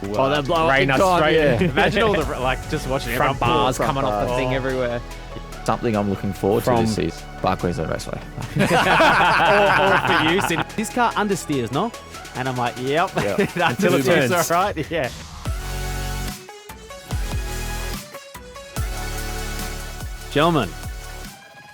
they'll blow rain up us the car, straight. yeah. Imagine all the just watching Front bars front coming off the thing everywhere. Something I'm looking forward to this season. Park Queensland Raceway. or for you, Sid. This car understeers, no? And I'm like, yep. Until it turns. All right, yeah. Gentlemen,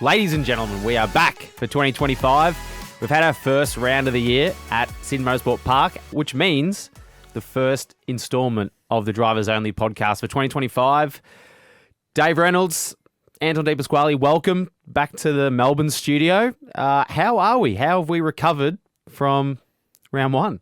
ladies and gentlemen, we are back for 2025. We've had our first round of the year at Sydney Motorsport Park, which means the first instalment of the Drivers Only podcast for 2025. Dave Reynolds, Anton De Pasquale, welcome back to the Melbourne studio. How are we? How have we recovered from round one?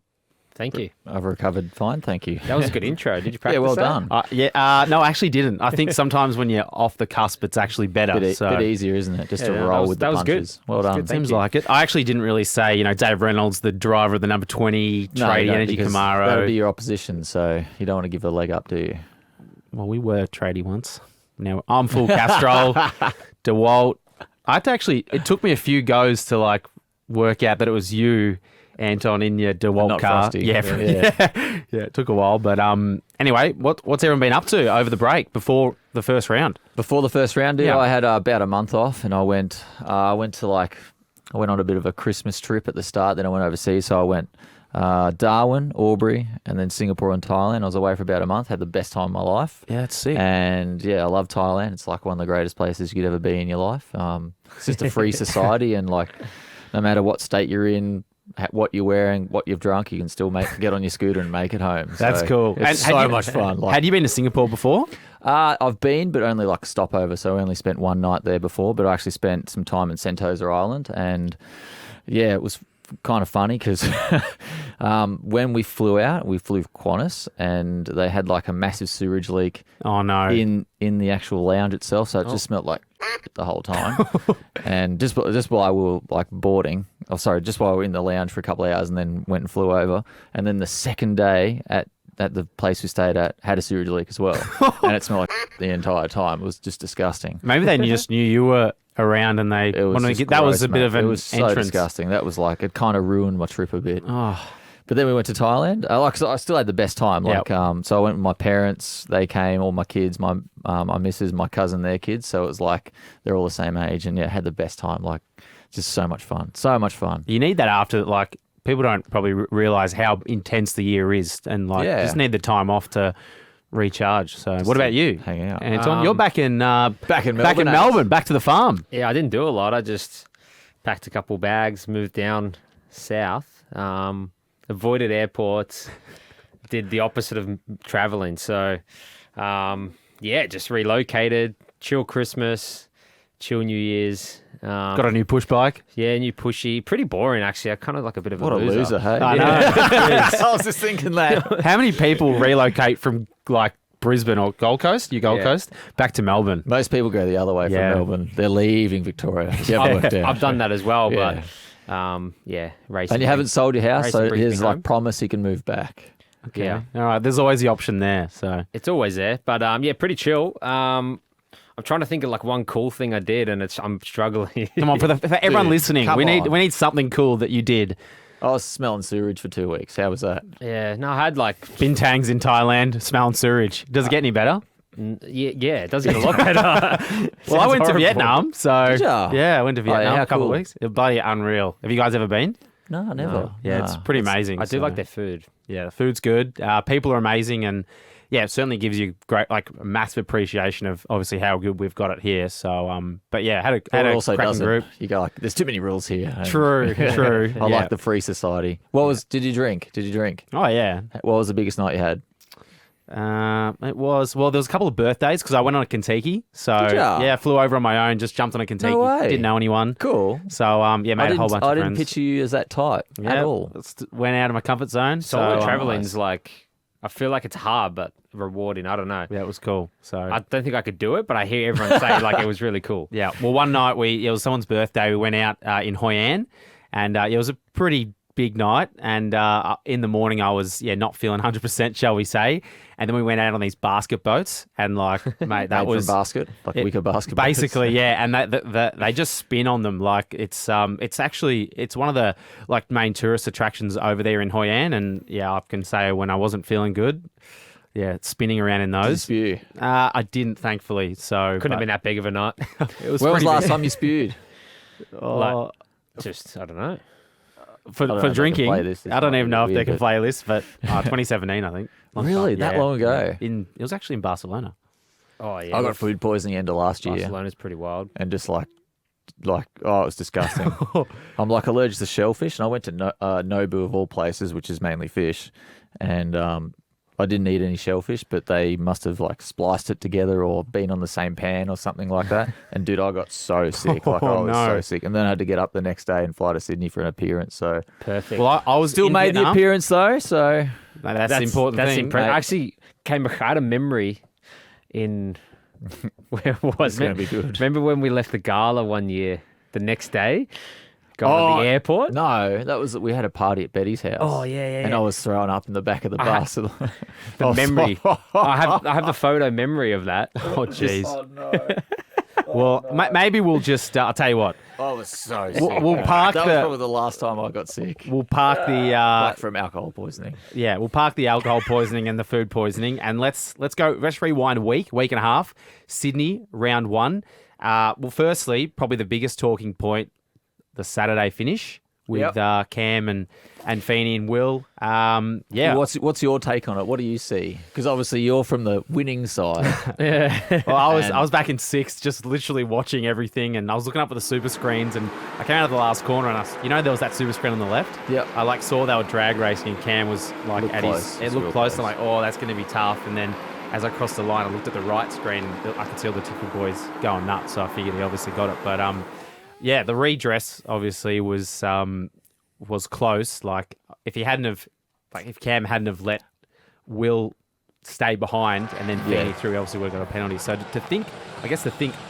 Thank you. I've recovered fine, thank you. That was a good intro. Did you practice well that? done. No, I actually didn't. I think sometimes when you're off the cusp, it's actually better. Bit easier, isn't it? Just to roll with the punches. Good. Well done. Good. Seems like it. I actually didn't really say, Dave Reynolds, the driver of the number 20 Tradie Energy Camaro. That would be your opposition, so you don't want to give a leg up, do you? Well, we were tradie once. Now I'm full Castrol, DeWalt. It took me a few goes to work out that it was you, Anton, in your DeWalt car. Frosty. Yeah, it took a while. But anyway, what's everyone been up to over the break before the first round? Before the first round, I had about a month off, and I went on a bit of a Christmas trip at the start. Then I went overseas, so I went Darwin, Albury, and then Singapore and Thailand. I was away for about a month. Had the best time of my life. Yeah, that's sick. And I love Thailand. It's like one of the greatest places you could ever be in your life. It's just a free society, and no matter what state you're in, what you're wearing, what you've drunk, you can still get on your scooter and make it home. That's cool. It's so much fun. Had you been to Singapore before? I've been, but only a stopover. So I only spent one night there before, but I actually spent some time in Sentosa Island. And it was kind of funny because when we flew out, we flew Qantas, and they had a massive sewage leak. Oh no! In the actual lounge itself, so it just smelled like the whole time. And just while we were boarding, just while we were in the lounge for a couple of hours, and then went and flew over. And then the second day at the place we stayed at had a sewage leak as well, and it smelled like the entire time. It was just disgusting. Maybe they just knew you were around, and they wanted to get. That was a bit of an entrance. It was so disgusting. That was it kind of ruined my trip a bit. Oh. But then we went to Thailand. I still had the best time. So I went with my parents. They came, all my kids, my missus, my cousin, their kids. So it was they're all the same age, and had the best time. Just so much fun. So much fun. You need that after people don't probably realize how intense the year is, and just need the time off to recharge. So what about you? Hang out. Anton, you're back in Melbourne. Back to the farm. Yeah, I didn't do a lot. I just packed a couple bags, moved down south. Avoided airports, did the opposite of traveling. So, just relocated, chill Christmas, chill New Year's. Got a new push bike? Yeah, new pushy. Pretty boring, actually. I kind of like a bit of what a loser. What a loser, hey? I know. I was just thinking that. How many people relocate from Brisbane or Gold Coast, Coast, back to Melbourne? Most people go the other way from Melbourne. They're leaving Victoria. I've done that as well, but... racing. And you haven't sold your house, so here's promise you can move back. Okay. Yeah. All right. There's always the option there. So it's always there, but pretty chill. I'm trying to think of one cool thing I did, and I'm struggling. Come on, for everyone listening, we need something cool that you did. I was smelling sewage for 2 weeks. How was that? Yeah. No, I had Bintangs in Thailand, smelling sewage. Does it get any better? Yeah, it does get a lot better. Well, I went to Vietnam, so did ya? Yeah, I went to Vietnam a couple cool. of weeks. It's bloody unreal. Have you guys ever been? No, never. Yeah, it's pretty amazing. I do like their food. Yeah, the food's good. People are amazing, and it certainly gives you great, massive appreciation of obviously how good we've got it here. So, had a cracking group. You go there's too many rules here. True. I like the free society. Did you drink? Oh yeah. What was the biggest night you had? It was there was a couple of birthdays because I went on a Kentucky. So I flew over on my own, just jumped on a Kentucky. No way. Didn't know anyone. Cool. So made a whole bunch of friends. I didn't picture you as that type at all. Went out of my comfort zone. Solo traveling's I feel like it's hard but rewarding. I don't know. Yeah, it was cool. So I don't think I could do it, but I hear everyone say it was really cool. Yeah. Well, one night it was someone's birthday. We went out in Hoi An, and it was a pretty big night, and in the morning I was not feeling 100%, shall we say? And then we went out on these basket boats, and like, mate, that Made was from basket, like wicker basket. basically, boats. yeah. And they just spin on them like it's one of the like main tourist attractions over there in Hoi An, and yeah, I can say when I wasn't feeling good, yeah, spinning around in those. Did you spew? I didn't, thankfully. So Couldn't have been that big of a night. It was When was pretty the last big. time you spewed? Oh, Just, I don't know. for know if they can drinking. play this. This I don't might even be know if they weird, can but- play this, but 2017, I think. Long Really? time. That Yeah. long ago? It was actually in Barcelona. Oh, yeah. I got food poisoning end of last year, Barcelona's pretty wild. and just like it was disgusting. I'm like allergic to shellfish, and I went to Nobu of all places, which is mainly fish, and I didn't eat any shellfish, but they must have like spliced it together or been on the same pan or something like that. And dude, I got so sick, like I was so sick, and then I had to get up the next day and fly to Sydney for an appearance. So Perfect. Well, I was still in made the Vietnam. appearance though. So That's the important That's thing. impressive. mate. I actually I had a memory in where was It's gonna be good. Remember when we left the gala one year? The next day, going to the airport. No, that was we had a party at Betty's house. Oh yeah. And I was thrown up in the back of the bus. The memory. I have the photo memory of that. Oh, jeez. no! Well, maybe we'll just. I'll tell you what. I was so sick. We'll park that was the. probably the last time I got sick. We'll park the. Like from alcohol poisoning. Yeah, we'll park the alcohol poisoning and the food poisoning, and let's go. Let's rewind a week and a half. Sydney round one. Well, firstly, probably the biggest talking point, the Saturday finish with Cam and Feeney and Will. Yeah. What's your take on it? What do you see? Because obviously you're from the winning side. Well, I was back in sixth, just literally watching everything, and I was looking up at the super screens, and I came out of the last corner, and there was that super sprint on the left. Yep. I like saw they were drag racing, and Cam was like Looked at close. his. It It's looked real close. close. I'm like, oh, that's going to be tough. And then as I crossed the line, I looked at the right screen, and I could see all the Tickle boys going nuts. So I figured he obviously got it. But yeah, the redress obviously was close. Like if Cam hadn't have let Will stay behind and then Feeney through, he obviously would have got a penalty. So to think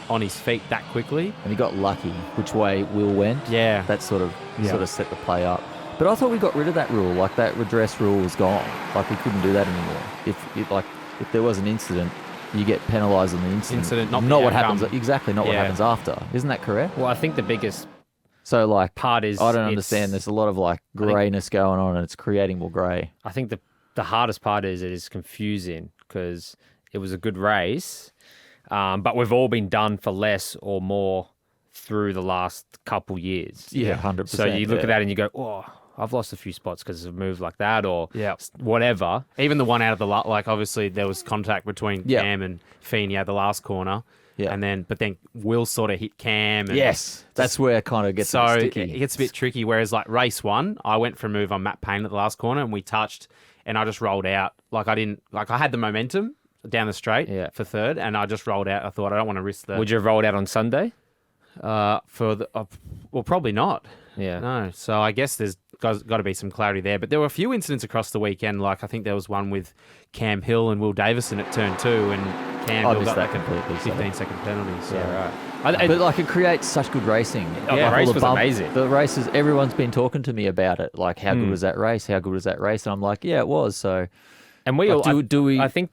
on his feet that quickly. And he got lucky which way Will went. Yeah. That sort of set the play up. But I thought we got rid of that rule. Like that redress rule was gone. Like we couldn't do that anymore. If there was an incident, you get penalised on the incident. Not the what outcome. happens. Exactly, not what Yeah. happens after. Isn't that correct? Well, I think the biggest So like part is I don't it's- understand. There's a lot of like greyness going on, and it's creating more grey. I think the hardest part is it is confusing because it was a good race, but we've all been done for less or more through the last couple years. Yeah, 100%. So you look at that and you go, oh, I've lost a few spots because of moves like that or Yeah. whatever. Even the one out of the like obviously there was contact between Cam and Feeney at the last corner. Yeah. But then Will sort of hit Cam. And that's where it kind of gets a so bit sticky. it gets a bit tricky. Whereas like race one, I went for a move on Matt Payne at the last corner and we touched and I just rolled out. Like I had the momentum down the straight for third and I just rolled out. I thought I don't want to risk the. Would you have rolled out on Sunday? well, probably not. Yeah. No. So I guess there's got to be some clarity there. But there were a few incidents across the weekend. Like I think there was one with Cam Hill and Will Davison at turn 2 and Cam I Hill missed got that like a completely, so- 15-second penalty. So. Yeah, right. But like it creates such good racing. Oh, the Like, all race was bump- amazing. The races, everyone's been talking to me about it. Like, how good was that race? How good was that race? And I'm like, yeah, it was. So, And we like, all do we? I think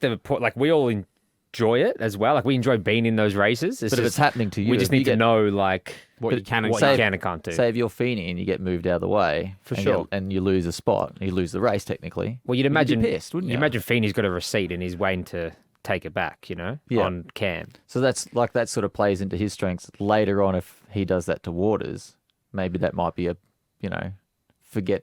we all enjoy it as well. Like we enjoy being in those races. but if it's happening to you, we just if you need to get- know like What you can and what say- you can and can't do. Say if you're Feeney and you get moved out of the way, For and sure. and you lose a spot, you lose the race technically. Well, you'd imagine, be pissed, wouldn't you? Imagine Feeney's got a receipt and he's waiting to take it back, Yeah. on Cam. So that's like that sort of plays into his strengths later on. If he does that to Waters, maybe that might be forget.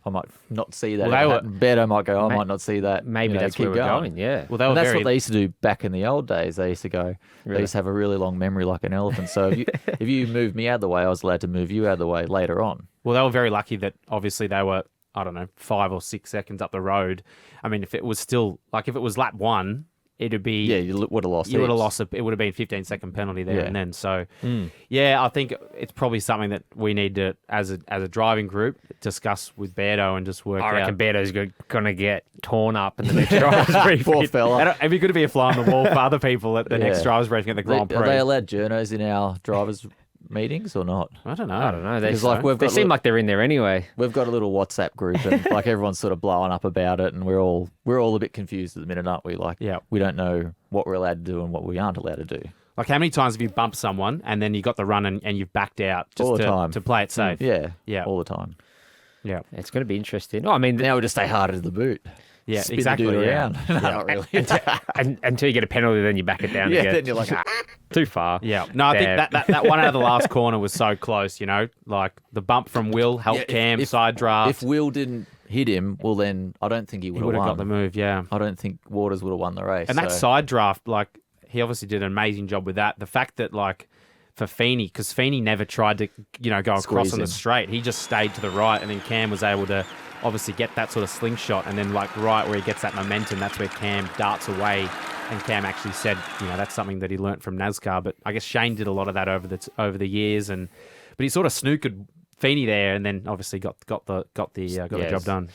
I might not see that. Well, Beto might go. I might not see that. Maybe that's keep where we're going. Yeah. Well, they were And that's very. what they used to do back in the old days. They used to go. They Really? used to have a really long memory, like an elephant. So if you moved me out of the way, I was allowed to move you out of the way later on. Well, they were very lucky that obviously they were, I don't know, 5 or 6 seconds up the road. I mean, if it was lap 1, it'd be. Yeah, you would have lost. You would have heaps. lost it would have been 15-second penalty there Yeah. and then. So, yeah, I think it's probably something that we need to, as a driving group, discuss with Beardo and just work I out. reckon Beto's going to get torn up in the next driver's briefing. Poor fella. It'd be good to be a fly on the wall for other people at the next Yeah. drivers briefing at the Grand Are Prix. they allowed journos in our drivers meetings or not? I don't know. I don't know. They, Because, like, we've they got seem like they're in there anyway. We've got a little WhatsApp group, and like everyone's sort of blowing up about it, and we're all a bit confused at the minute, aren't we? Like, Yeah. we don't know what we're allowed to do and what we aren't allowed to do. Like, how many times have you bumped someone and then you got the run and you've backed out just All the time. to play it safe? Yeah, all the time. Yeah. It's going to be interesting. Oh, I mean, Now we just stay harder to the boot. Yeah, Spin exactly. the dude Yeah. around. No, not really. until you get a penalty, then you back it down Yeah, again. then you're like, Too far. Yeah. No, I There. think that one out of the last corner was so close, you know? Like, the bump from Will helped Yeah, Cam, side draft. if Will didn't hit him, well, then I don't think he he would would have have won. got the move, yeah. I don't think Waters would have won the race. And that so- side draft, like, he obviously did an amazing job with that. The fact that, like, for Feeney, because Feeney never tried to, you know, go across Squeeze on the him. straight. He just stayed to the right, and then Cam was able to obviously get that sort of slingshot, and then, like, right where he gets that momentum, that's where Cam darts away. And Cam actually said, you know, that's something that he learnt from NASCAR. But I guess Shane did a lot of that over the years, but he sort of snookered Feeney there, and then obviously got the job done.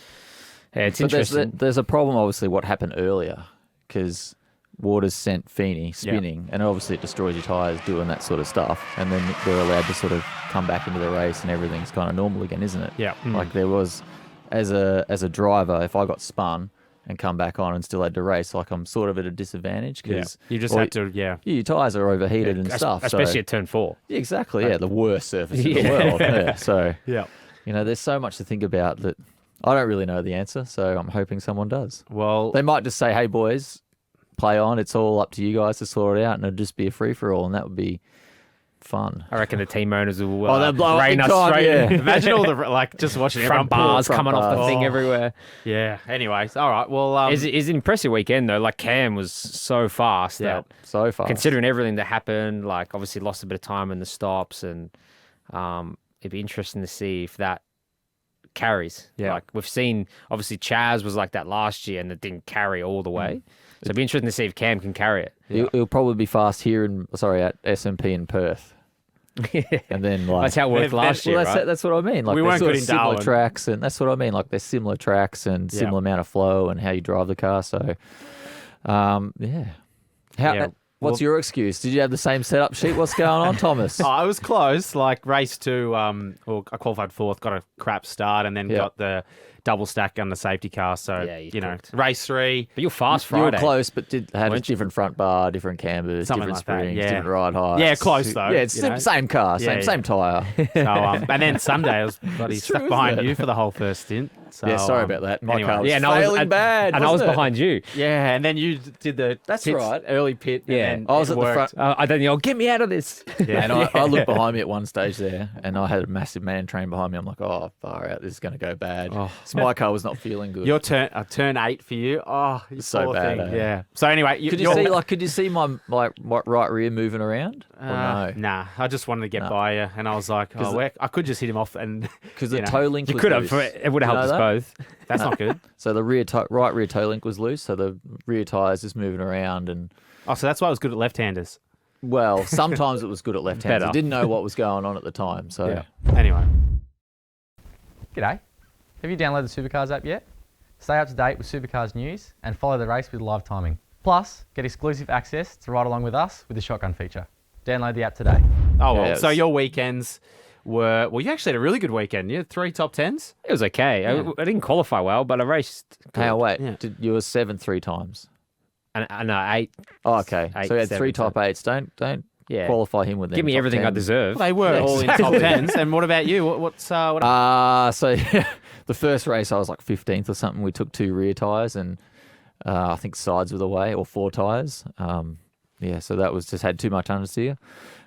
Yeah, it's But interesting. there's a problem, obviously, what happened earlier, because Waters sent Feeney spinning, and obviously it destroys your tyres doing that sort of stuff, and then they're allowed to sort of come back into the race and everything's kind of normal again, isn't it? Yeah. Like there was, as a driver, if I got spun and come back on and still had to race, like I'm sort of at a disadvantage because You just had to, your tyres are overheated and stuff. Especially so, at turn 4. Yeah, exactly, yeah, the worst surface in the Yeah. world. Yeah. So, Yeah. you know, there's so much to think about that I don't really know the answer, so I'm hoping someone does. Well, They might just say, hey, boys, play on. It's all up to you guys to sort it out, and it'll just be a free-for-all, and that would be fun. I reckon the team owners will they'll blow up rain big us time, straight yeah. in. imagine all the, like, just watching everyone Front bars front coming off the bars. thing Oh. everywhere. Yeah. Anyways, all right. Well, It's an impressive weekend, though. Like, Cam was so fast Yeah. that, So far. considering everything that happened, like, obviously lost a bit of time in the stops, and it'd be interesting to see if that carries. Yeah. Like, we've seen, obviously, Chaz was like that last year, and it didn't carry all the way. So it'd be interesting to see if Cam can carry it. It'll probably be fast here at SMP in Perth. And then, like... That's how it worked last year, well, right? that's what I mean. Like, We they're weren't sort good of in similar Darwin. tracks, and that's what I mean. Like, they're similar tracks and Yeah. similar amount of flow and how you drive the car. So, yeah. Yeah. What's your excuse? Did you have the same setup sheet? What's going on, Thomas? I was close. Like, race 2, well, I qualified 4th, got a crap start, and then got the double stack on the safety car. So, Yeah, you you know, cooked. race 3. But you're fast You were Friday. close, but had a Weren't you? different front bar, different cambers, Something different like that, springs, yeah. different ride heights. Yeah, close though, Yeah, it's you the know. same car, Yeah, same tyre. So, and then Sunday, I was bloody It's stuck true, behind isn't it? you for the whole first stint. So, Yeah, sorry about that. My anyway. car was Yeah, and I was failing bad, and I was wasn't it? behind you. Yeah, and then you did the That's pits, right. early pit. Yeah. and then I was it at the worked. front. I don't know. Get me out of this. Yeah, And I looked behind me at one stage there, and I had a massive man train behind me. I'm like, oh, far out. This is going to go bad. Oh. So my car was not feeling good. Your turn 8 for you. Oh, you So poor bad, thing. eh? Yeah. So anyway, Could you see my right rear moving around? Or no? Nah, I just wanted to get No. by you, and I was like, I could just hit him off, and Because you the know, toe link You was could have. loose. It would have You helped us know both. that's not good. So the right rear toe link was loose, so the rear tyres just moving around, and Oh, so that's why I was good at left-handers. well, sometimes it was good at left hands. I Better. didn't know what was going on at the time, so Anyway, G'day. Have you downloaded the Supercars app yet? Stay up to date with Supercars news and follow the race with live timing. Plus, get exclusive access to ride along with us with the shotgun feature. Download the app today. oh well. Yeah, So it's- your weekends were you actually had a really good weekend. You had 3 top 10s. It was okay. I didn't qualify well, but I raced. Hey, wait, Yeah. you were 7 3 times. And no, 8. Oh, okay. Eight, So you had 3 7, top 8s. Don't Yeah. qualify him with them. Give me top everything I 10s. deserve. They were Yeah, all in top 10s. And what about you? What So the first race I was like 15th or something. We took 2 rear tyres and I think sides were the way, or 4 tyres. Yeah, so that was just had too much understeer.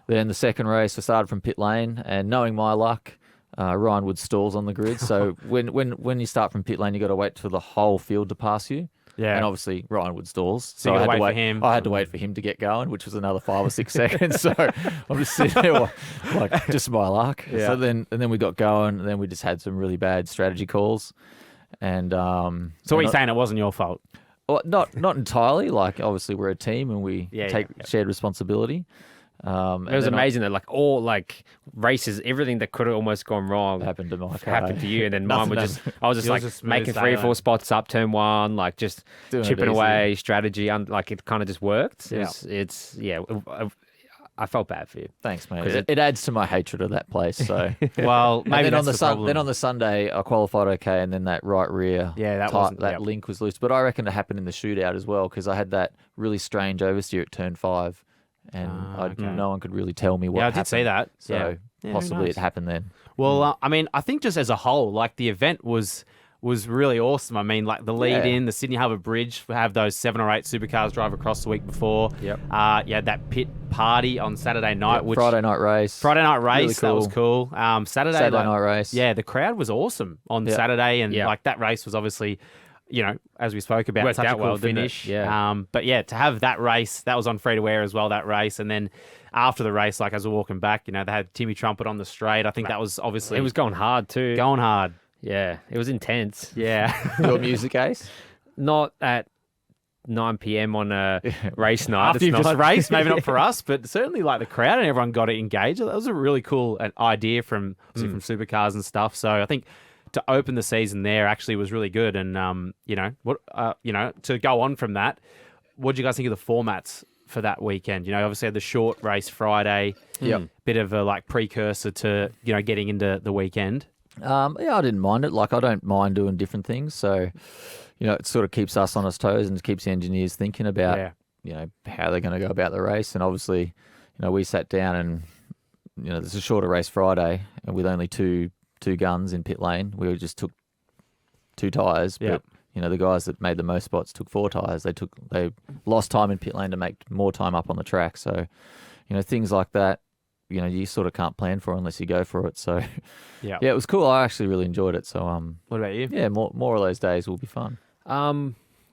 Then the second race, I started from pit lane, and knowing my luck, Ryan Wood stalls on the grid. So when you start from pit lane, you got to wait for the whole field to pass you. Yeah. And obviously Ryan Wood stalls. So you I gotta had to wait for him. I had to wait for him to get going, which was another 5 or 6 seconds. So I'm just sitting there like just my luck. Yeah. So then we got going, and then we just had some really bad strategy calls. And So what are you saying? It wasn't your fault. well, not entirely. Like obviously we're a team and we Yeah, take yeah. shared responsibility. It was amazing that all races, everything that could have almost gone wrong Happened to my car. happened to you, and then mine Nothing was I was just Yours like was smooth making 3 or 4 sailing. spots up turn 1, like just Doing it chipping easy. away strategy, like it kind of just worked. Yeah. It's I felt bad for you. Thanks, mate. 'Cause It adds to my hatred of that place. So Well, and maybe then that's problem. then on the Sunday, I qualified okay, and then that right rear, that link was loose. But I reckon it happened in the shootout as well because I had that really strange oversteer at turn 5, and no one could really tell me what. Yeah, I happened. did see that. So Yeah, who possibly knows? it happened then. Well, I mean, I think just as a whole, like the event was really awesome. I mean, like the lead in, the Sydney Harbour Bridge, we have those 7 or 8 supercars drive across the week before. Yep. You had that pit party on Saturday night, which Friday night race. Really Really that was cool. Saturday night race. Yeah, the crowd was awesome on Saturday, and like that race was obviously, as we spoke about, Worked such out a cool well, didn't it? finish. Yeah. But yeah, to have that race, that was on free to wear as well. That race, and then after the race, like as we're walking back, they had Timmy Trumpet on the straight. I think that was obviously It was going hard too. going hard. Yeah, it was intense. Yeah. Your music ace. Not at 9 p.m. on a race night. After you've It's just not. raced, maybe not for us, but certainly like the crowd and everyone got engaged. That was a really cool idea from supercars and stuff. So I think to open the season there actually was really good. And to go on from that, what do you guys think of the formats for that weekend? Obviously had the short race Friday, bit of a precursor to getting into the weekend. I didn't mind it. Like, I don't mind doing different things. So, it sort of keeps us on our toes and keeps the engineers thinking about, how they're going to go about the race. And obviously, we sat down and, there's a shorter race Friday and with only two guns in pit lane. We just took 2 tyres. But, the guys that made the most spots took 4 tyres. They lost time in pit lane to make more time up on the track. So, things like that, you sort of can't plan for unless you go for it. So, it was cool. I actually really enjoyed it. So, what about you? Yeah, more of those days will be fun. I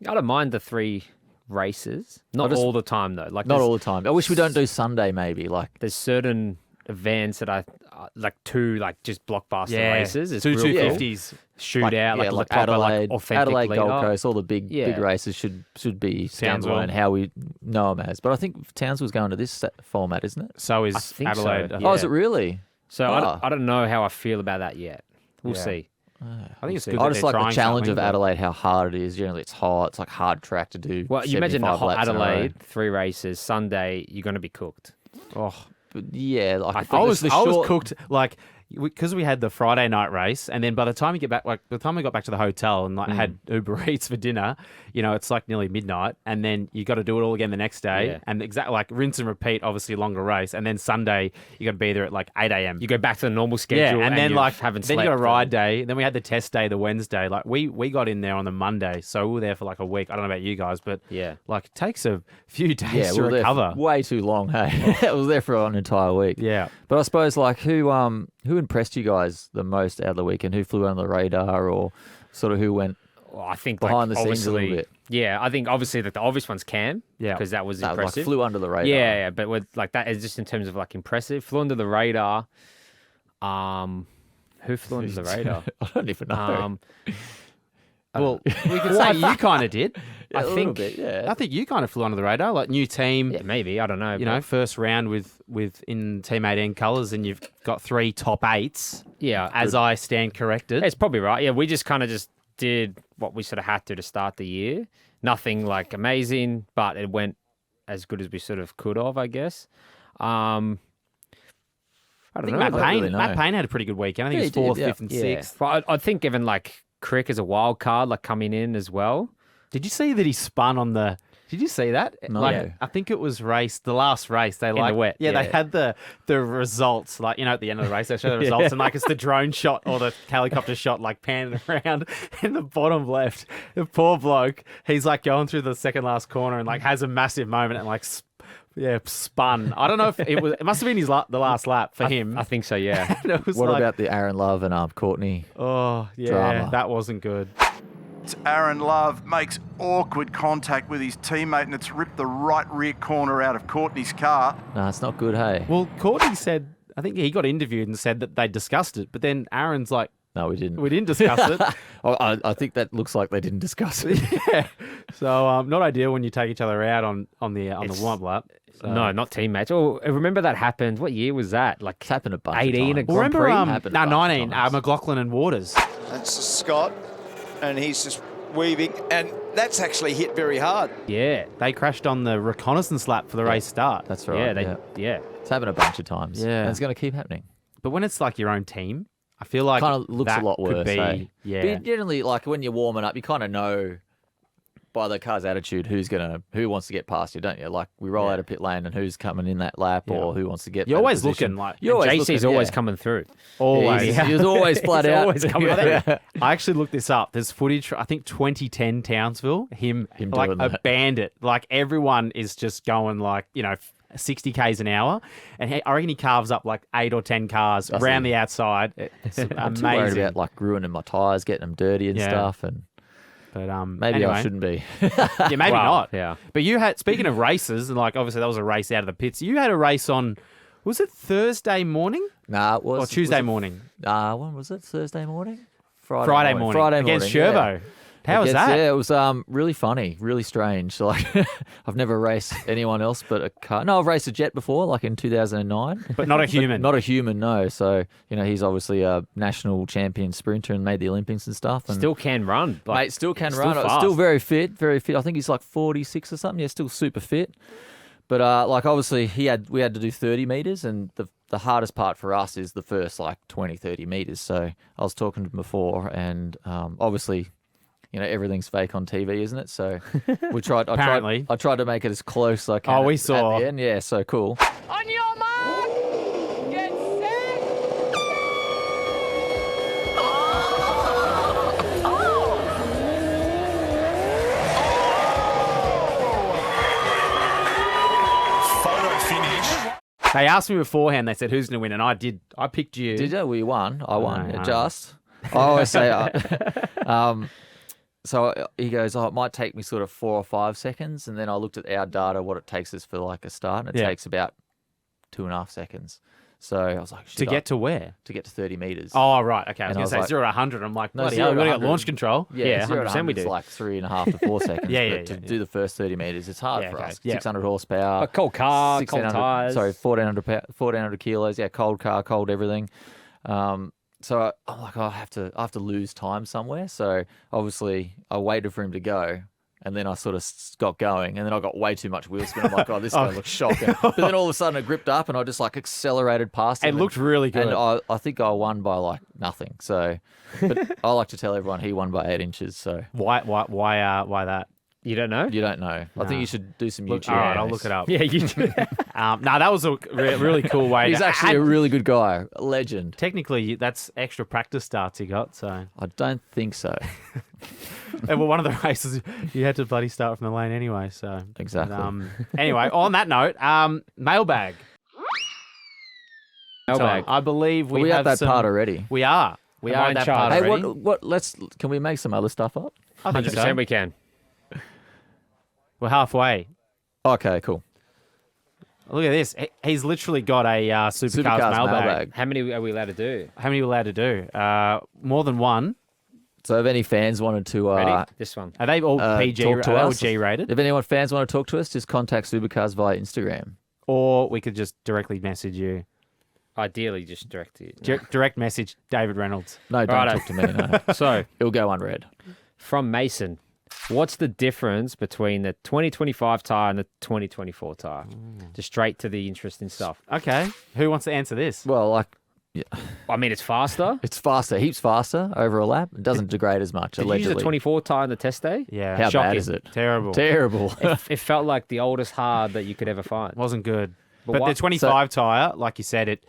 don't mind the 3 races. Not all the time though. Like Not all the time. I wish we don't do Sunday. Maybe there's certain events that I like 2 just blockbuster races. It's 2 real cool. 250s. Shootout, like proper, Adelaide, authentic Adelaide, leader. Gold Coast, all the big races should be Townsville. standalone how we know them as. But I think Townsville's going to this format, isn't it? So is I think so, Adelaide. yeah. Oh, is it really? So I don't know how I feel about that yet. We'll see. I think it's good. I that just they're like the trying challenge something, of but- Adelaide, how hard it is. Generally, it's hot. It's like hard track to do. Well, you imagine 75 laps in a row. Adelaide, 3 races, Sunday, you're going to be cooked. Oh, But yeah, like I was cooked because we had the Friday night race, and then by the time you get back, by the time we got back to the hotel and had Uber Eats for dinner, it's like nearly midnight, and then you got to do it all again the next day, and exactly rinse and repeat. Obviously, longer race, and then Sunday you got to be there at 8 a.m. You go back to the normal schedule, and then haven't then slept. you got a ride day. Then we had the test day the Wednesday. We got in there on the Monday, so we were there for a week. I don't know about you guys, but it takes a few days to we were there recover. for way too long. Hey, I was there for an entire week. Yeah. But I suppose who impressed you guys the most out of the weekend? Who flew under the radar, or sort of who went I think behind the scenes a little bit? Yeah, I think obviously the obvious one's Cam. Yeah. because that was Like impressive. flew under the radar. Yeah, but with that is just in terms of impressive. Flew under the radar. Who flew under the radar? I don't even know. Well, we could say you kind of did. Yeah, I a little think. bit, yeah. I think you kind of flew under the radar. New team. Yeah, maybe I don't know. but First round with in Team 18 colours, and you've got 3 top 8s. yeah, As I stand corrected. it's probably right. Yeah, we just kind of just did what we sort of had to start the year. Nothing amazing, but it went as good as we sort of could have, I guess. I don't think know. Matt don't Payne. really know. Matt Payne had a pretty good weekend. I think Yeah, he was he 4th, did, 5th, and Yeah. 6th. Well, I think even Crick as a wild card, coming in as well. Did you see that he spun on the? Did you see that? No. I think it was the last race. They the wet, Yeah, they yeah. had the results. At the end of the race, they show the results, and it's the drone shot or the helicopter shot, panning around in the bottom left. The poor bloke, he's going through the second last corner and has a massive moment and spun. I don't know if it was. It must have been the last lap for him. I think so, yeah. And it was What about the Aaron Love and Courtney? Oh yeah, drama? that wasn't good. Aaron Love makes awkward contact with his teammate and it's ripped the right rear corner out of Courtney's car. No, it's not good. Hey, Well, Courtney said, I think he got interviewed and said that they discussed it, but then Aaron's like, no, we didn't. we didn't discuss it. I think that looks like they didn't discuss it. Yeah. So not ideal when you take each other out on the warm-up lap. So. No, not teammates. Oh, remember that happened. What year was that? It's happened a bunch 18 of at times. Grand Prix? Happened a bunch of 19, times. McLaughlin and Waters. That's Scott, and he's just weaving, and that's actually hit very hard. Yeah. They crashed on the reconnaissance lap for the race start. That's right. Yeah. It's happened a bunch of times. Yeah. And it's going to keep happening. But when it's like your own team, I feel like Kind of looks that a lot could worse. be, eh? yeah. But generally, like when you're warming up, you kind of know by the car's attitude who wants to get past you, don't you? Like we roll out of pit lane and who's coming in that lap or who wants to get. You're better always position. looking like You're always JC's looking, always yeah. coming through. always. He's always flat He's out. always coming I actually looked this up. There's footage, I think 2010 Townsville, him like doing a that. bandit. Like everyone is just going like, 60 Ks an hour. And I reckon he carves up like 8 or 10 cars around the outside. It's I'm too worried amazing. about like ruining my tyres, getting them dirty and Yeah. stuff. And But maybe anyway. I shouldn't be. Yeah, maybe Wow, not. yeah. But you had, speaking of races, and like obviously that was a race out of the pits. You had a race on, was it Thursday morning Nah, it was or Tuesday was it- morning? When was it? Thursday morning? Friday morning. Friday against morning. Sherbo. Yeah. How was that? Yeah, it was really funny, really strange. So, like, I've never raced anyone else but a car. No, I've raced a jet before, like in 2009. But not a human. Not a human, no. So, he's obviously a national champion sprinter and made the Olympics and stuff. And Still can run. Like, mate, still can still run. fast. Still very fit, very fit. I think he's like 46 or something. Yeah, still super fit. But like obviously we had to do 30 meters, and the hardest part for us is the first like 20, 30 meters. So I was talking to him before, and obviously, everything's fake on TV, isn't it? So we tried. Apparently. I tried to make it as close as I can. Oh, we at saw. the end. Yeah, so cool. On your mark, get set. Photo finish. They asked me beforehand. They said, "Who's going to win?" And I picked you. Did you? We won. I won. No, no. Just. I always say. So he goes, it might take me sort of 4 or 5 seconds. And then I looked at our data, what it takes us for like a start. And it Yeah. takes about 2.5 seconds. So I was like, to get to where? to get to 30 meters. Oh, right. Okay. I was And going I to say was like- 0 to 100. I'm like, No, bloody 0 hell, to we've got 100. launch control. Yeah, 0 to 100% we 100 is do. like 3.5 to 4 seconds. Yeah, but to yeah. do the first 30 meters, it's hard Yeah, for okay. us. Yeah. 600 horsepower. A cold car, cold 1600 tyres. Sorry, 1,400 kilos. Yeah, cold car, cold everything. So I'm like, I have to lose time somewhere. So obviously I waited for him to go. And then I sort of got going, and then I got way too much wheel spin. I'm like, oh, this is going to look shocking. But then all of a sudden it gripped up, and I just like accelerated past him. It looked really good. And I think I won by like nothing. So, but I like to tell everyone he won by 8 inches. So Why that? You don't know? you don't know. I think you should do some Look, YouTube. all right, I'll on look this. it up. Yeah, you do. No, that was a really cool way. He's to, actually a and really good guy, a legend. technically that's extra practice starts he got. So, I don't think so. and well, one of the races you had to bloody start from the lane anyway. So Exactly. But, anyway, on that note, mailbag. Mailbag. I believe we We have have that some, part already. We are. We Am are I at in that charge? part Hey, already. can we make some other stuff up? I think 100% so. we can. We're halfway. Okay, cool. Look at this. He's literally got a supercars mailbag. How many are we allowed to do? How many are you allowed to do? More than one. So if any fans wanted to Ready? This one. Are they all PG? talk Are to they all us, G rated? if anyone fans want to talk to us, just contact Supercars via Instagram. Or we could just directly message you. Ideally, just direct it. Direct message David Reynolds. No, don't Righto. talk to me. No. So, It'll go unread. from Mason, what's the difference between the 2025 tyre and the 2024 tyre? Just straight to the interesting stuff. Okay. Who wants to answer this? Well, like I mean, it's faster. it's faster, heaps faster over a lap. It doesn't degrade as much. Did you use allegedly. the 24 tyre on the test day? Yeah. How Shocking. bad is it? Terrible. Terrible. It felt like the oldest hard that you could ever find. Wasn't good. But But what- the 25 tyre, like you said, it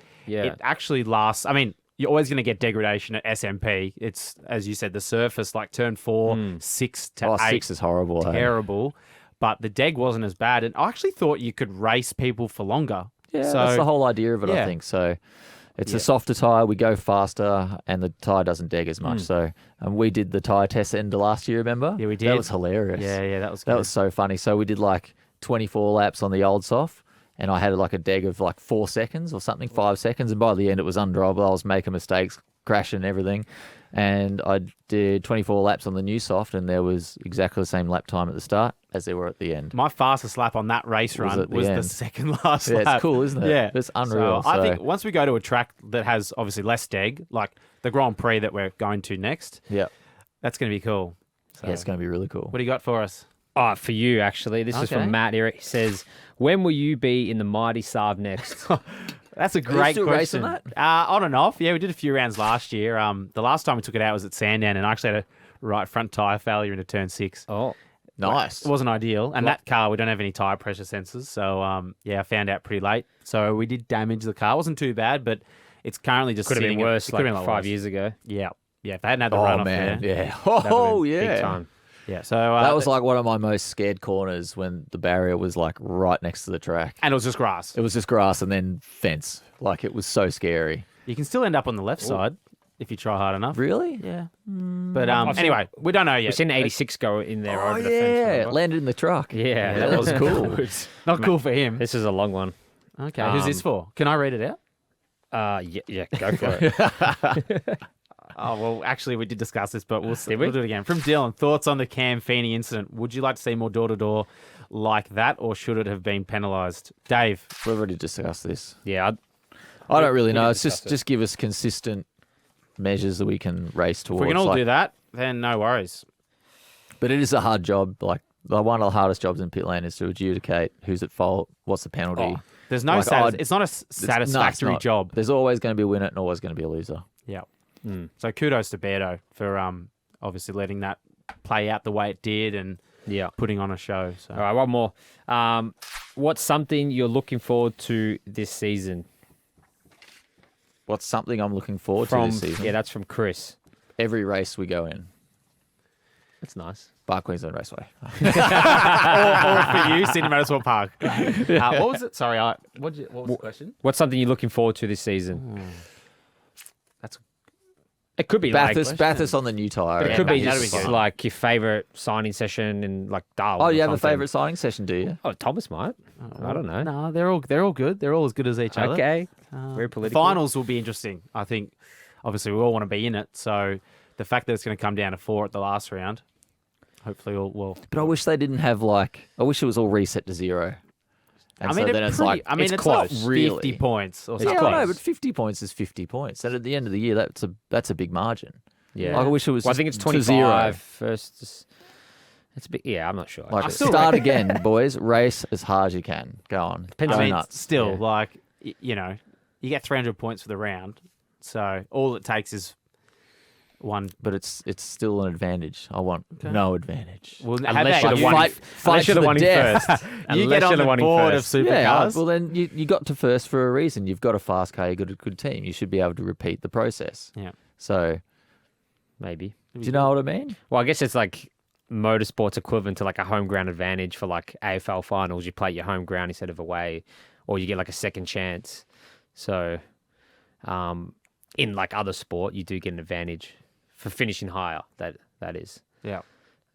actually lasts. I mean, you're always going to get degradation at SMP. It's, as you said, the surface, like turn 4, 6 to 8. 6 is horrible. eh? Terrible. But the deg wasn't as bad. And I actually thought you could race people for longer. Yeah, So, that's the whole idea of it, yeah. I think. So it's a softer tyre. We go faster, and the tyre doesn't deg as much. So we did the tyre test end of last year, remember? Yeah, we That did. was hilarious. Yeah, that was good. That was so funny. So we did like 24 laps on the old soft, and I had like a deg of like 4 seconds or something, 5 seconds. And by the end, it was undrivable. I was making mistakes, crashing and everything. And I did 24 laps on the new soft, and there was exactly the same lap time at the start as there were at the end. My fastest lap on that race Was run at the was the end. second last Yeah, lap. it's cool, isn't it? Yeah. It's unreal. So I So- think once we go to a track that has obviously less deg, like the Grand Prix that we're going to next, Yeah. that's going to be cool. So, Yeah, it's going to be really cool. what do you got for us? Oh, for you, actually. This is Okay. from Matt here. He says, when will you be in the mighty Saab next? That's a great still question. racing On and off. Yeah, we did a few rounds last year. The last time we took it out was at Sandown, and I actually had a right front tyre failure into turn 6. Oh, Nice. It wasn't ideal. And that car, we don't have any tyre pressure sensors. So, I found out pretty late. So we did damage the car. It wasn't too bad, but it's currently just could have been sitting worse it could like have been a lot 5 worse. years ago. Yeah. Yeah, if they hadn't had the Oh, runoff man. there. Yeah. That would've Oh, been yeah. Big time. Yeah, so... That was like one of my most scared corners when the barrier was like right next to the track. And it was just grass. It was just grass and then fence. Like it was so scary. You can still end up on the left side if you try hard enough. Really? Yeah. But I've seen- anyway, we don't know yet. We've seen 86 go in there Oh, over the fence. yeah. remember? Landed in the truck. Yeah, that was cool. Not cool for him. This is a long one. Okay, who's this for? Can I read it out? Yeah, go for it. Oh, well, actually, we did discuss this, but we'll we? do it again. From Dylan, thoughts on the Cam Feeney incident? Would you like to see more door-to-door like that, or should it have been penalised? Dave? We've already discussed this. Yeah, I don't really we know. did It's discuss just give us consistent measures that we can race If towards. we can all like- do that, then no worries. But it is a hard job. Like one of the hardest jobs in pit lane is to adjudicate who's at fault, what's the penalty. Oh, There's no Like, it's not a satisfactory not. job. There's always going to be a winner and always going to be a loser. Yeah. So kudos to Beardo for obviously letting that play out the way it did and yeah. putting on a show. So. All right, one more. What's something you're looking forward to this season? What's something I'm looking forward to From this season? yeah, that's from Chris. Every race we go in. That's nice. Bar Queensland Raceway. all for you, Sydney Motorsport Park. What was it? Sorry, what was the question? What's something you're looking forward to this season? That's It could be Bathurst on the new tyre. It could be that'd be just good. like your favourite signing session in like Darwin. Oh, or you have a something. favourite signing session, do you? Oh, Thomas might. I don't know. No, they're all good. They're all as good as each other. Okay. Very political. Finals will be interesting. I think. Obviously, we all want to be in it. So the fact that it's going to come down to 4 at the last round, hopefully, we'll. But I wish they didn't have I wish it was all reset to 0. And I mean, so then it's like, it's it's not close. Really. 50 points or Yeah, something. I know, but 50 points is 50 points. And at the end of the year, that's a big margin. Yeah. Like, I wish it was Well, I think it's to 25 0. first. It's a bit. Yeah, I'm not sure. Like, still start again, boys. Race as hard as you can. Go on. Depends Go on- I mean, nuts. still, Yeah. like, you get 300 points for the round. So all it takes is one. But it's still an advantage. I want no advantage. Well, Unless you're the you? one. Fight Unless you're the to the one in death. first. You Unless get on you're the the one in board of first. supercars. well then you got to first for a reason. You've got a fast car. You've got a good team. You should be able to repeat the process. Yeah. So, Maybe. do you know what I mean? Well, I guess it's like motorsport's equivalent to like a home ground advantage for like AFL finals. You play your home ground instead of away, or you get like a second chance. So, in like other sport, you do get an advantage for finishing higher. That is, Yeah.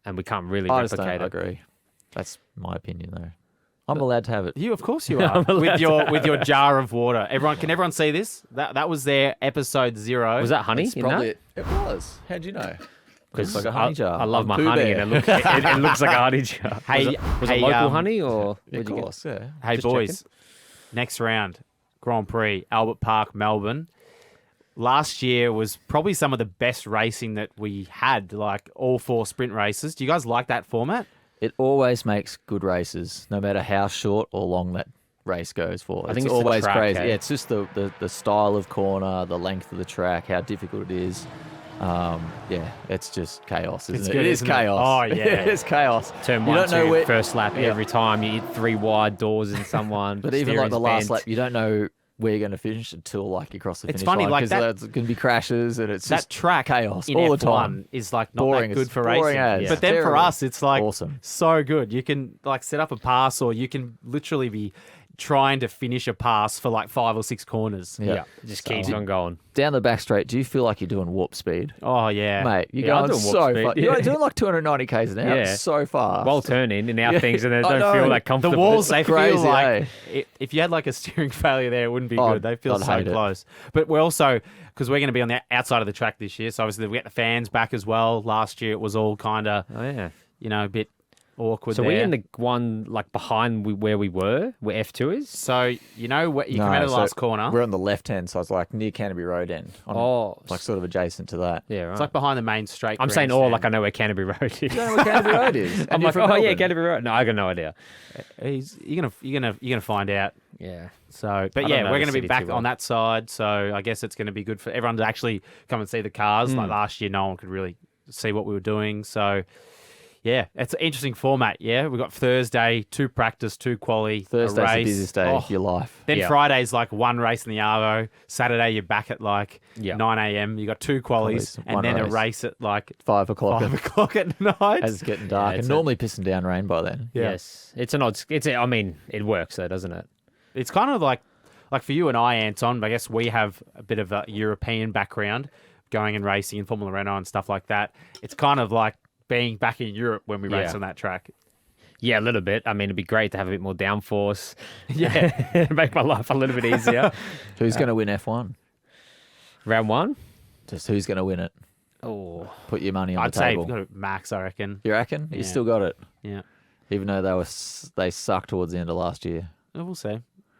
and we can't really I just replicate don't it. agree. That's my opinion, though. I'm allowed to have it. You, of course, you are with your jar of water. Can everyone see this? That was their episode 0. Was that honey It's in probably that? it was. How'd you know? Because It's like a honey jar. I love my Pooh honey, Bear. and it looks like a honey jar. Hey, was it local honey or Of where'd you get it? course, yeah. Hey, Just boys. Next round, Grand Prix, Albert Park, Melbourne. Last year was probably some of the best racing that we had, like all 4 sprint races. Do you guys like that format? It always makes good races, no matter how short or long that race goes for. I think it's the always track, crazy. eh? Yeah, it's just the style of corner, the length of the track, how difficult it is. Yeah, it's just chaos, isn't It's it? good, It is isn't it? chaos. Oh, yeah. It's chaos. Turn You 1, don't know 2, where- first lap Yeah. every time. You hit 3 wide doors in someone. But even like the last steering's lap, bent. you don't know where you're going to finish until like you cross the It's finish funny, line, like 'cause that- there's going to be crashes and it's That just track chaos in all F1 the time. is like not Boring that good as- for boring racing. as. But then for Terrible. us, it's like Awesome. so good. You can like set up a pass, or you can literally be trying to finish a pass for like 5 or 6 corners. Yeah. Yeah, it just keeps on going. Down the back straight, do you feel like you're doing warp speed? Oh yeah, Mate, you're Yeah, I'm going doing so warp speed, fast. yeah. You're doing like 290 k's an hour. Yeah. So fast. While turning in our Yeah, things, and they I don't know. feel that the comfortable. walls they feel crazy, like if you had like a steering failure there, it wouldn't be Oh, good. They feel I'd so hate it. close. But we're also because we're going to be on the outside of the track this year, so obviously we get the fans back as well. Last year it was all kind of Oh yeah. a bit awkward So there. we're in the one like behind where we were, where F2 is. So, you know, what you come out of the last corner. We're on the left-hand side, so like near Canterbury Road end. Like sort of adjacent to that. Yeah, right. It's like behind the main straight. I'm saying all like I know where Canterbury Road is. You don't know where Canterbury Road is? I'm like, oh yeah, Canterbury Road. No, I got no idea. You're gonna find out. Yeah. So, but I yeah, don't know we're the going to be city back too well. on that side. So I guess it's going to be good for everyone to actually come and see the cars. Like last year, no one could really see what we were doing. So yeah, it's an interesting format. Yeah, we've got Thursday, 2 practice, 2 quali, Thursday's a race. the busiest day of your life. Then Yeah. Friday's like 1 race in the Arvo. Saturday you're back at like 9 a.m. You got 2 qualis and one then a race. race at like 5 o'clock. 5 o'clock at night. As it's getting dark. Yeah, and normally pissing down rain by then. Yeah. Yes. It's an odd. I mean, it works though, doesn't it? It's kind of like for you and I, Anton, I guess we have a bit of a European background going and racing in Formula Renault and stuff like that. It's kind of like being back in Europe when we race Yeah. on that track. Yeah, a little bit. I mean, it'd be great to have a bit more downforce. Yeah. Make my life a little bit easier. Who's going to win F1? Round 1? Just who's going to win it? Oh. Put your money on I'd the say table. Max, I reckon. You reckon? You Yeah. still got it? Yeah. Even though they sucked towards the end of last year. We'll see.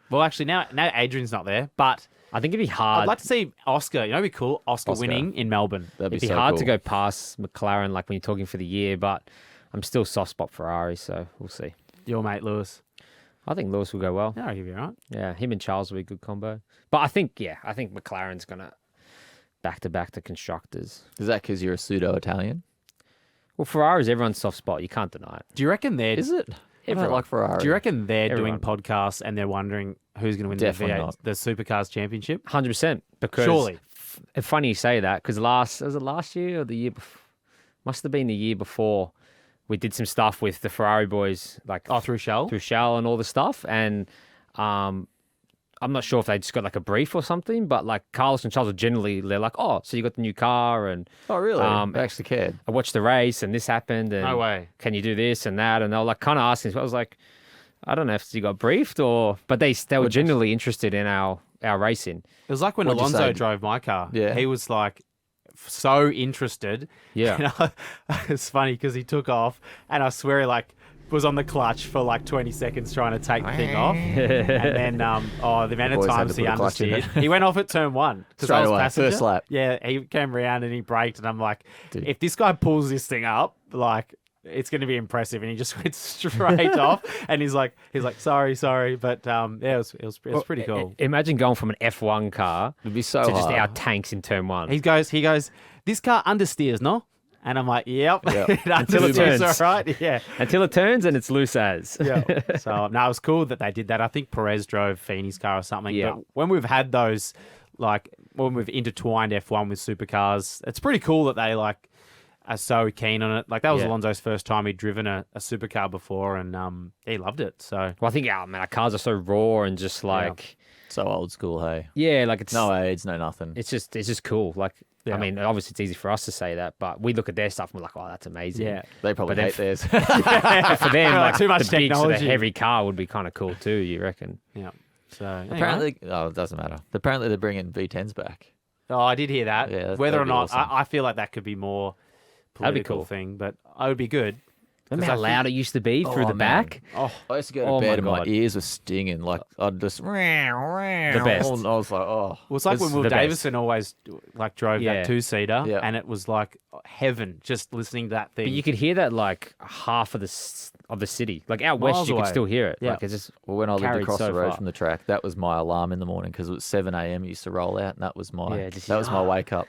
Well, actually, now Adrian's not there, but I think it'd be hard. I'd like to see Oscar. You know, it'd be cool. Oscar winning in Melbourne. That'd be It'd be so hard cool. to go past McLaren like when you're talking for the year, but I'm still soft spot Ferrari, so we'll see. Your mate Lewis. I think Lewis will go well. Yeah, he'll be all right. Yeah, him and Charles will be a good combo. But I think McLaren's going to back to constructors. Is that because you're a pseudo-Italian? Well, Ferrari's everyone's soft spot. You can't deny it. Do you reckon they're? Is it? I don't Everyone. like Ferrari. Do you reckon they're Everyone. doing podcasts and they're wondering who's going to win Definitely the V8, not. the Supercars Championship? 100%. Because Surely. Funny you say that because was it last year or the year before? Must have been the year before. We did some stuff with the Ferrari boys, like Through Shell? through Shell and all the stuff, and I'm not sure if they just got like a brief or something, but like Carlos and Charles are generally they're like, oh, so you got the new car, and Oh, really? They actually cared. I watched the race and this happened, and No way. can you do this and that, and they were like kind of asking. So I was like, I don't know if you got briefed but they were genuinely interested in our racing. It was like when What'd you Alonso say? drove my car. Yeah. He was like so interested. Yeah. And it's funny because he took off and I swear he like was on the clutch for like 20 seconds trying to take the thing off. And then, the amount of boys had to times he put a clutch in understeered. He went off at turn 1. 'cause Straight I was away, passenger. first lap. Yeah, he came around and he braked and I'm like, Dude. if this guy pulls this thing up, like, it's going to be impressive. And he just went straight off. And he's like, sorry. But yeah, it was pretty cool. Imagine going from an F1 car It'd be so to just hard. our tanks in turn 1. He goes, this car understeers, no? And I'm like, yep. Yep. It Until it understeers, turns. all right. Yeah. Until it turns and it's loose as. Yeah. So, no, it was cool that they did that. I think Perez drove Feeney's car or something. Yeah. But when we've had those, like, when we've intertwined F1 with supercars, it's pretty cool that they, like, are so keen on it. Like, that was Yeah. Alonso's first time he'd driven a supercar before, and he loved it. So, Well, I think our cars are so raw and just like, So old school, hey. yeah, like it's No AIDS, no nothing. It's just cool. Like, Yeah. I mean, obviously it's easy for us to say that, but we look at their stuff and we're like, oh, that's amazing. yeah. They probably But then hate theirs. But for them, like Too much the big sort of technology. heavy car would be kind of cool too. You reckon? Yeah. So, anyway. Apparently, it doesn't matter. Apparently, they're bringing V10s back. Oh, I did hear that. Yeah, Whether or that'd be not, awesome. I feel like that could be more That'd be political cool. thing, but it would be good. Remember how loud it used to be through the back? Oh, I used to go to Oh my bed and my God. ears were stinging. Like I'd just The best. I was like, oh. Well, it's like when Will the best. Davison always like drove Yeah. that 2-seater, Yeah. and it was like heaven just listening to that thing. But you could hear that like half of the city. Like out west, Miles you could away. still hear it. Yeah. Like it's just Well, when I lived carried across so the road far. from the track, that was my alarm in the morning because it was 7 a.m. It used to roll out, and that was my Yeah, just- that was my wake up.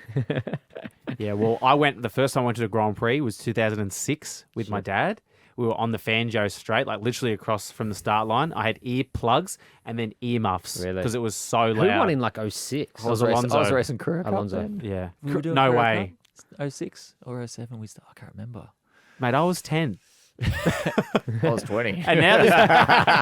Yeah, well, the first time I went to the Grand Prix was 2006 with my dad. We were on the Fanjo straight, like literally across from the start line. I had earplugs and then earmuffs Really? because it was so loud. who won in like 06? was I Alonso. was racing Career Cup Alonso. then. Yeah, We were doing no Career way, Cup? 06 or 07? I can't remember. mate. I was 10, I was 20. and now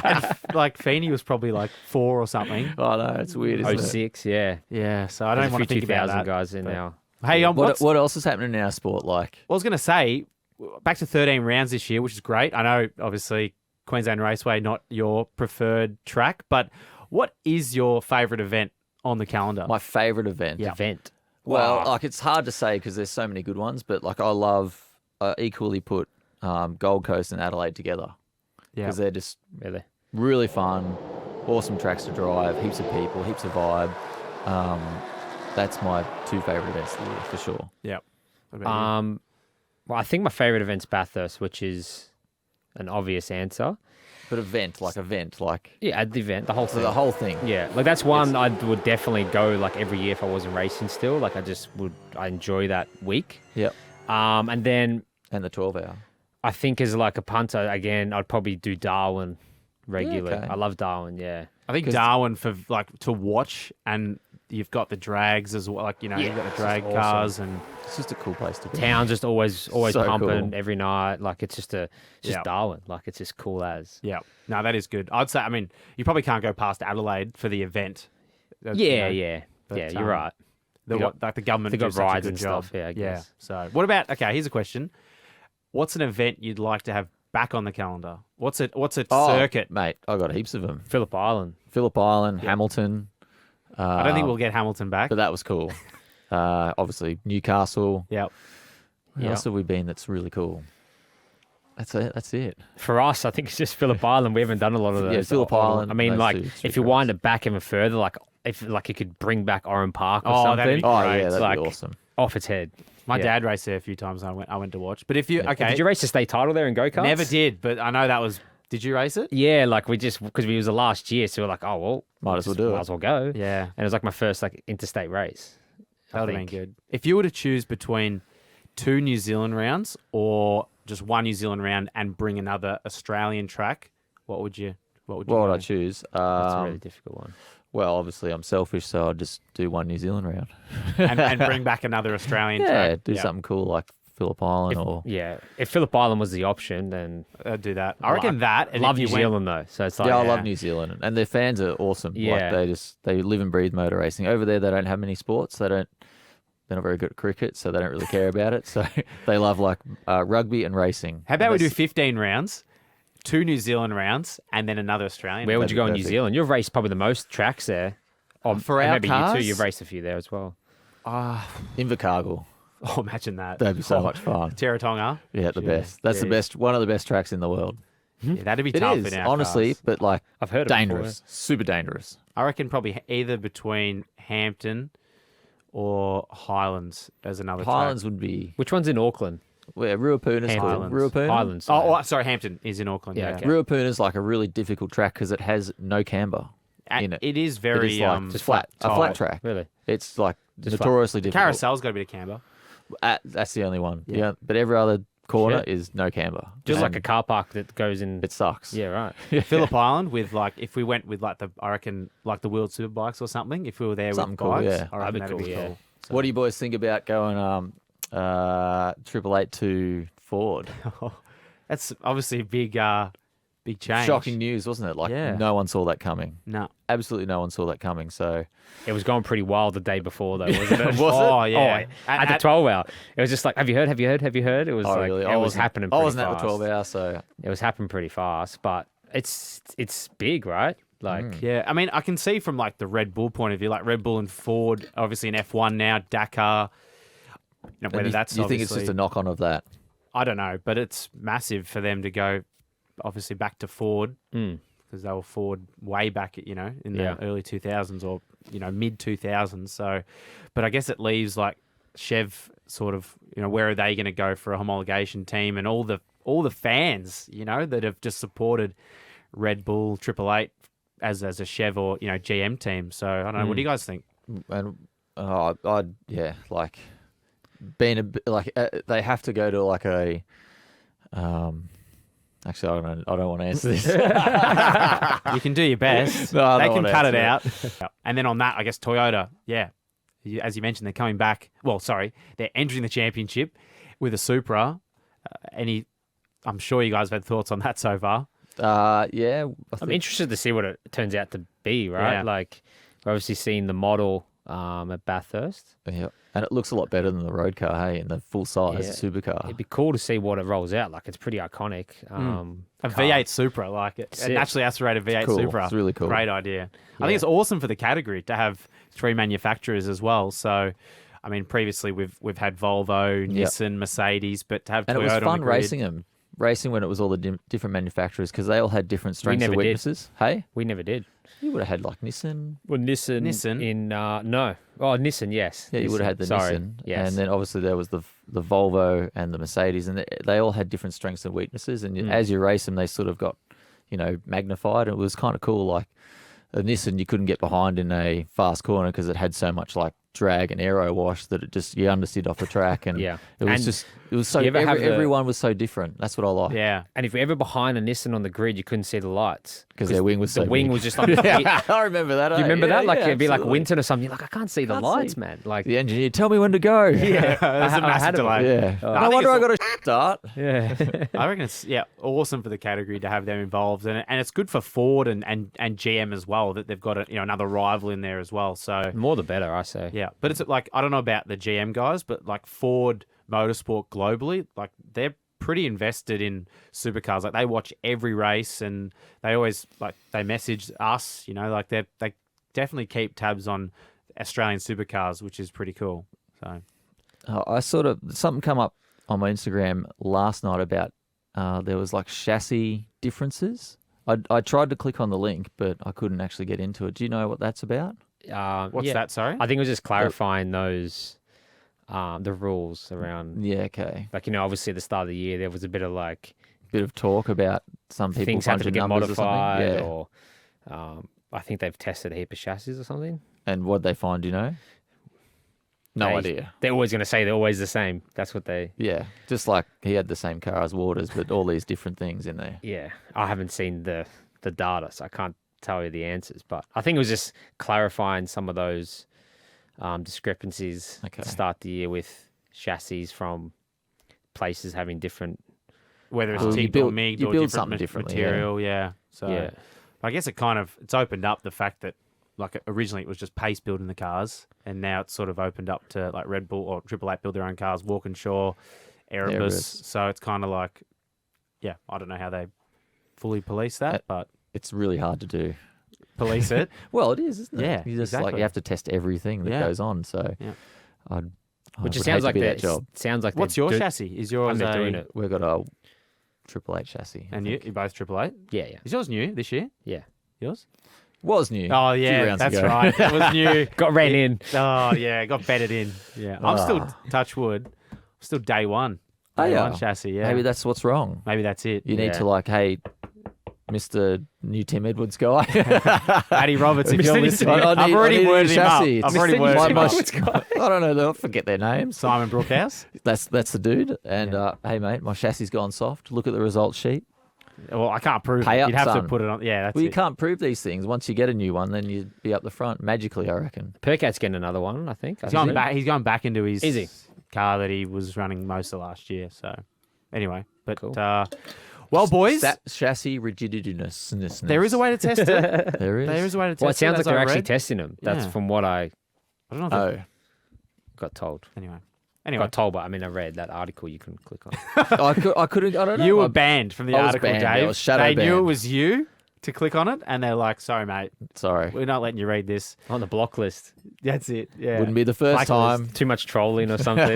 and, like Feeney was probably like 4 or something. Oh no, it's weird, isn't it? 06, yeah. Yeah, so I There's don't a want to few think about 2000 that. guys in but- now. Hey, What else is happening in our sport? Like, I was going to say, back to 13 rounds this year, which is great. I know, obviously, Queensland Raceway, not your preferred track, but what is your favourite event on the calendar? my favourite event. Event. Well, Wow. like it's hard to say because there's so many good ones, but like I equally put Gold Coast and Adelaide together Yeah. because they're just Really. really fun, awesome tracks to drive, heaps of people, heaps of vibe. That's my 2 favourite events of the year for sure. Yeah. What about you? Well, I think my favourite event's Bathurst, which is an obvious answer. But event, like Yeah, at the event, the whole so thing. the whole thing. Yeah, like that's one I would definitely go like every year if I wasn't racing still. Like I enjoy that week. Yep. And then And the 12-hour. I think as like a punter, again, I'd probably do Darwin regularly. okay. I love Darwin, yeah. I think 'cause- Darwin for like to watch, and you've got the drags as well. Like you've got the drag awesome. cars and It's just a cool place to be. Town just always So pumping cool. every night. Like it's just Yeah. Darwin. Like it's just cool as. yeah. No, that is good. I'd say. I mean, you probably can't go past Adelaide for the event. Yeah, yeah. but, Yeah, you're right. The, They got- like the government they got do such a rides good and job. stuff, yeah, I guess. So what about? Okay, here's a question. What's an event you'd like to have back on the calendar? What's a circuit? Mate, I got heaps of them. Phillip Island. Phillip Island, Hamilton. I don't think we'll get Hamilton back. But that was cool. Obviously, Newcastle. Yeah. Where else have we been that's really cool? That's it. For us, I think it's just Phillip Island. We haven't done a lot of those. Yeah, Phillip Island, I mean, those like, two if you supercars. wind it back even further, like, if like you could bring back Oran Park or Oh, that'd something be Oh, great. yeah, that'd like, be awesome. off its head. My Yeah. dad raced there a few times. I went to watch. But if you okay, Did you race the state title there in go-karts? never did. But I know that was. Did you race it? Yeah, like because we was the last year, so we're like, oh well, Might as well do it. Might as well go. Yeah, And it was like my first like interstate race. that would have been think. good. If you were to choose between 2 New Zealand rounds or just 1 New Zealand round and bring another Australian track, what would you? What would I go? choose? That's a really difficult one. Well, obviously, I'm selfish, so I'd just do 1 New Zealand round. and bring back another Australian Yeah, track? do something cool like Phillip Island or Yeah, if Phillip Island was the option, then I'd do that. I reckon that. And love if New you went- Zealand though. So it's like yeah, I love New Zealand, and their fans are awesome. Yeah. Like they live and breathe motor racing. Over there, they don't have many sports. They're not very good at cricket, so they don't really care about it. So they love like rugby and racing. How about we do That's- 15 rounds, 2 New Zealand rounds, and then another Australian? Where would That'd you be go in New perfect. Zealand? You've raced probably the most tracks there. Oh, For and our maybe you cars? too. You've raced a few there as well. Invercargill. Oh, imagine that. That'd be so much fun. Terratonga. Yeah, the best. That's the best. One of the best tracks in the world. Yeah, that'd be It tough is in our honestly, cars. but like I've heard it before, dangerous, super dangerous. I reckon probably either between Hampton or Highlands as another Highlands track. would be Which one's in Auckland? where Ruapuna's cool. Highlands. Ruapuna. Highlands. Oh, sorry, Hampton is in Auckland. Yeah, Yeah, okay. Ruapuna's like a really difficult track because it has no camber And in it. it is very It is like just flat. a flat tight. track. Really? It's like Just flat. notoriously difficult. Carousel's got a bit of camber. That's the only one. Yeah. Yeah, but every other corner Shit. is no camber. Just like And a car park that goes in. it sucks. Yeah, right. Phillip Island with like if we went with like I reckon like the World Superbikes or something. If we were there Something with cool, bikes, yeah. I reckon That'd be that'd be cool, cool. What do you boys think about going 888 to Ford? That's obviously a big change. Shocking news, wasn't it? Like Yeah. no one saw that coming. No. Absolutely no one saw that coming. So It was going pretty wild the day before, though, wasn't it? Was it? Oh, yeah. At the 12 hour. It was just like, have you heard? Have you heard? Have you heard? It was like, really, it was happening I pretty wasn't fast. at the 12 hour, so It was happening pretty fast, but it's big, right? Like, Yeah, I mean, I can see from like the Red Bull point of view, like Red Bull and Ford, obviously in F1 now, Dakar. You know, whether and that's you think it's just obviously- a knock on of that? I don't know, but it's massive for them to go, obviously back to Ford because they were Ford way back, in Yeah. the early 2000s or mid 2000s. So, but I guess it leaves like Chev sort of, where are they going to go for a homologation team and all the fans, that have just supported Red Bull 888 as a Chev or GM team. So I don't know. What do you guys think? And like being a bit like they have to go to like a. Actually, I don't want to answer this. You can do your best. No, I They don't can wanna cut it out. answer And then on that, I guess Toyota, yeah. As you mentioned, they're coming back. Well, sorry, they're entering the championship with a Supra. I'm sure you guys have had thoughts on that so far. Yeah, I'm interested to see what it turns out to be, right? Yeah. Like, we're obviously seeing the model at Bathurst. Yeah, and it looks a lot better than the road car, hey, in the full size Yeah. supercar. It'd be cool to see what it rolls out. Like, it's pretty iconic. A car. V8 Supra, like a Sick. naturally aspirated V8 cool. Supra. It's really cool. Great idea. I Yeah. think it's awesome for the category to have 3 manufacturers as well. So, I mean, previously we've had Volvo, Nissan, Mercedes, but to have And Toyota it was on fun the grid, racing them. racing when it was all the different manufacturers because they all had different strengths and never did. weaknesses? Hey, We never did. you would have had like Nissan. Well, Nissan. In no. Oh, Nissan. Yes. Yeah, you would have had the Sorry. Nissan. Yes. And then obviously there was the Volvo and the Mercedes, and they all had different strengths and weaknesses. And as you race them, they sort of got, magnified. And it was kind of cool. Like a Nissan, you couldn't get behind in a fast corner because it had so much like drag and aero wash that you understeered off the track. And Yeah. it was And it was so you ever have the- everyone was so different. That's what I like. Yeah. And if you're ever behind a Nissan on the grid, you couldn't see the lights Because their wing was so the wing big. was just like. Yeah, I remember that. Do you remember that? Like it'd be like absolutely. Winton or something. You're like, I can't see the Can't lights, see. man. Like, The engineer, tell me when to go. yeah, There's a massive had it. delay. Yeah. I No think wonder I it's got a start. Yeah. I reckon it's awesome for the category to have them involved, and it's good for Ford and GM as well that they've got another rival in there as well. So More the better, I say. yeah, but it's like I don't know about the GM guys, but like Ford Motorsport globally, like they're pretty invested in supercars. Like they watch every race, and they always they message us. Like they definitely keep tabs on Australian supercars, which is pretty cool. So I something come up on my Instagram last night about there was like chassis differences. I tried to click on the link, but I couldn't actually get into it. Do you know what that's about? what's that? Sorry. I think it was just clarifying those, the rules around. Yeah, okay. Like, obviously at the start of the year, there was a bit of like Bit of talk about some people things having to punching get numbers or something. modified, Yeah. or I think they've tested a heap of chassis or something. And what'd they find? Do you know? No They- idea. They're always going to say they're always the same. That's what they. Yeah, just like he had the same car as Waters, but all these different things in there. Yeah, I haven't seen the data, so I can't tell you the answers. But I think it was just clarifying some of those discrepancies Okay. to start the year with chassis from places having different. Whether it's Well, you TIG or build- MIG you or build different something differently, yeah. material, yeah. So Yeah. I guess it's opened up the fact that like originally it was just Pace building the cars, and now it's sort of opened up to like Red Bull or Triple Eight build their own cars, Walkinshaw, Erebus. Erebus. So it's kind of like, yeah, I don't know how they fully police that, but It's really hard to do. police it. Well, it is, isn't it? Yeah, You just exactly. you have to test everything that Yeah. goes on. So, Yeah. Which would it sounds hate like to be that that job. Sounds like What's they're your chassis? Is yours they're a, doing it. We've got a Triple Eight chassis. I and think. you're both Triple Eight? Yeah, yeah, Is yours new this year? yeah. Yours? Was new. Oh a few yeah, rounds that's ago. right. It was new. Got ran in. Oh yeah, got bedded in. Yeah, I'm still touch wood. Still day one. Oh, Day yeah. one chassis. Yeah, Maybe that's what's wrong. Maybe that's it. You need Yeah. to like, hey, Mr. New Tim Edwards guy. Addy Roberts, if you're Mr. listening, I I've need a already new worded him up. chassis. I've It's already Mr. worded New him Tim up. Edwards. I don't know. They'll forget their names. Simon Brookhouse. That's the dude. And hey, mate, my chassis gone soft. Look at the results sheet. Well, I can't prove Pay it. up, You'd have son. to put it on. Yeah, that's Well, you it. can't prove these things. Once you get a new one, then you'd be up the front magically, I reckon. Percat's getting another one, I think. He's going back. He's going back into his Is he? car that he was running most of last year. So, anyway, but Cool. well, boys, That chassis rigidityness. there is a way to test it. There is. There is a way to test it. Well, it sounds like as I they're actually read. testing them. That's Yeah. from what I I don't know. If Oh, got told. Anyway. Got told, but I mean, I read that article you can click on. I couldn't. I don't know. You were I- banned from the I was article, banned, yeah, Dave. I was shadow they knew it banned. was you to click on it, and they're like, "Sorry, mate, Sorry. we're not letting you read this." On the block list. That's it. Yeah. Wouldn't be the first Blacklist. time. Too much trolling or something.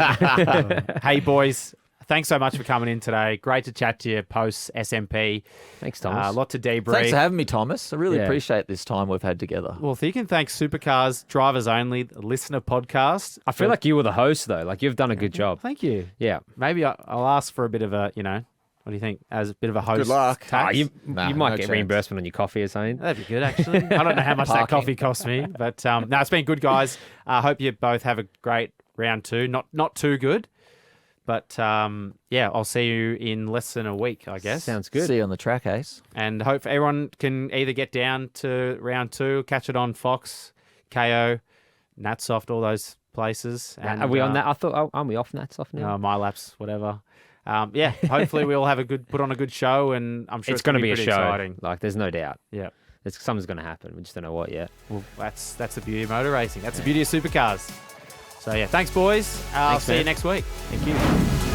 Hey, boys. Thanks so much for coming in today. Great to chat to you post SMP. Thanks, Thomas. A lot to debrief. Thanks for having me, Thomas. I really Yeah. appreciate this time we've had together. Well, you can thank Supercars Drivers Only listener podcast. I feel like you were the host, though. Like, you've done a good job. Thank you. Yeah. Maybe I'll ask for a bit of a, what do you think? As a bit of a host. Good luck. Ah, tax? you Nah, you might no get chance. reimbursement on your coffee or something. That'd be good, actually. I don't know how much that Parking. coffee cost me, but no, it's been good, guys. I hope you both have a great round two. Not too good, but yeah, I'll see you in less than a week, I guess. Sounds good. See you on the track, Ace. And hope everyone can either get down to round two, catch it on Fox, KO, Natsoft, all those places. And, Are we on that? I thought, aren't we off that off now? My laps, whatever. Yeah, hopefully we all have put on a good show, and I'm sure it's going to be a pretty show. exciting. Like, there's no doubt. Yeah. Something's going to happen. We just don't know what yet. Well, that's the beauty of motor racing. That's the beauty of supercars. So yeah, thanks, boys. I'll see you man. next week. Thank you.